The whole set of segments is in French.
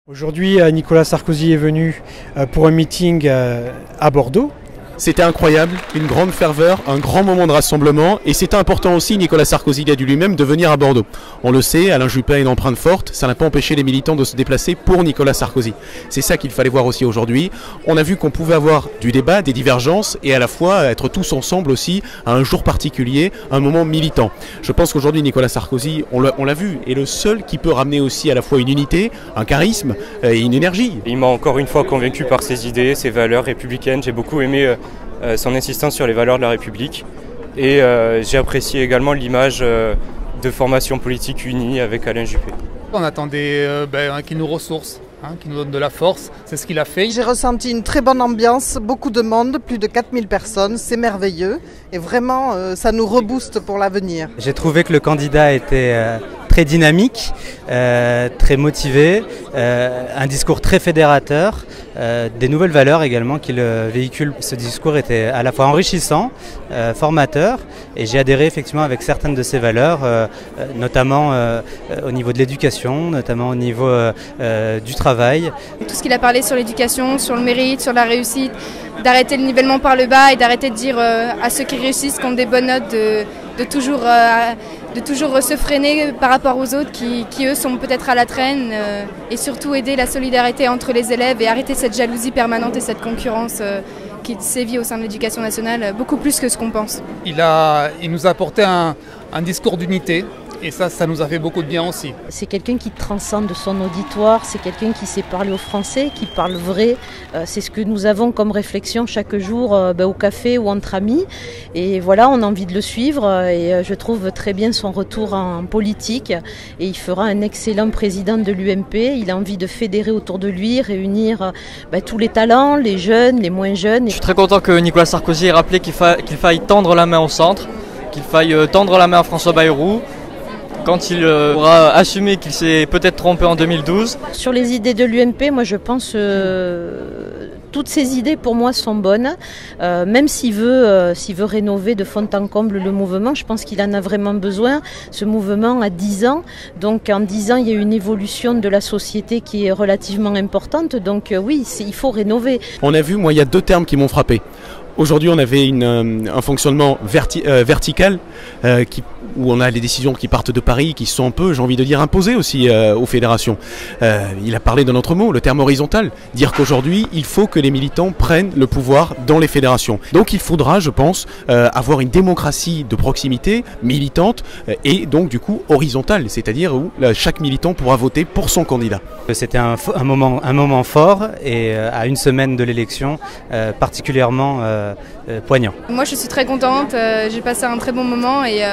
Aujourd'hui, Nicolas Sarkozy est venu pour un meeting à Bordeaux. C'était incroyable, une grande ferveur, un grand moment de rassemblement et c'était important aussi, Nicolas Sarkozy a dit lui-même, de venir à Bordeaux. On le sait, Alain Juppé a une empreinte forte, ça n'a pas empêché les militants de se déplacer pour Nicolas Sarkozy. C'est ça qu'il fallait voir aussi aujourd'hui. On a vu qu'on pouvait avoir du débat, des divergences et à la fois être tous ensemble aussi à un jour particulier, un moment militant. Je pense qu'aujourd'hui Nicolas Sarkozy, on l'a vu, est le seul qui peut ramener aussi à la fois une unité, un charisme et une énergie. Il m'a encore une fois convaincu par ses idées, ses valeurs républicaines. J'ai beaucoup aimé son insistance sur les valeurs de la République et j'ai apprécié également l'image de formation politique unie avec Alain Juppé. On attendait qu'il nous ressource, qu'il nous donne de la force, c'est ce qu'il a fait. J'ai ressenti une très bonne ambiance, beaucoup de monde, plus de 4000 personnes, c'est merveilleux et vraiment ça nous rebooste pour l'avenir. J'ai trouvé que le candidat était très dynamique, très motivé, un discours très fédérateur, des nouvelles valeurs également qu'il véhicule. Ce discours était à la fois enrichissant, formateur, et j'ai adhéré effectivement avec certaines de ces valeurs, notamment au niveau de l'éducation, notamment au niveau du travail. Tout ce qu'il a parlé sur l'éducation, sur le mérite, sur la réussite, d'arrêter le nivellement par le bas et d'arrêter de dire à ceux qui réussissent qui ont des bonnes notes de toujours se freiner par rapport aux autres qui eux sont peut-être à la traîne et surtout aider la solidarité entre les élèves et arrêter cette jalousie permanente et cette concurrence qui sévit au sein de l'éducation nationale beaucoup plus que ce qu'on pense. Il nous a apporté un discours d'unité. Et ça nous a fait beaucoup de bien aussi. C'est quelqu'un qui transcende son auditoire, c'est quelqu'un qui sait parler aux Français, qui parle vrai. C'est ce que nous avons comme réflexion chaque jour au café ou entre amis. Et voilà, on a envie de le suivre et je trouve très bien son retour en politique. Et il fera un excellent président de l'UMP. Il a envie de fédérer autour de lui, réunir tous les talents, les jeunes, les moins jeunes. Je suis très content que Nicolas Sarkozy ait rappelé qu'il faille tendre la main au centre, qu'il faille tendre la main à François Bayrou. Quand il aura assumé qu'il s'est peut-être trompé en 2012. Sur les idées de l'UMP, moi je pense toutes ces idées pour moi sont bonnes. Même s'il veut rénover de fond en comble le mouvement, je pense qu'il en a vraiment besoin. Ce mouvement a 10 ans, donc en 10 ans il y a une évolution de la société qui est relativement importante. Donc oui, il faut rénover. On a vu, moi il y a deux termes qui m'ont frappé. Aujourd'hui, on avait un fonctionnement vertical où on a les décisions qui partent de Paris, qui sont un peu, j'ai envie de dire, imposées aussi aux fédérations. Il a parlé d'un autre mot, le terme horizontal. Dire qu'aujourd'hui, il faut que les militants prennent le pouvoir dans les fédérations. Donc il faudra, je pense, avoir une démocratie de proximité, militante, et donc du coup horizontale, c'est-à-dire où chaque militant pourra voter pour son candidat. C'était un moment fort et à une semaine de l'élection, particulièrement poignant. Moi je suis très contente, j'ai passé un très bon moment et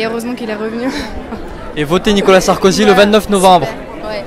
heureusement qu'il est revenu. Et votez Nicolas Sarkozy le 29 novembre. Ouais.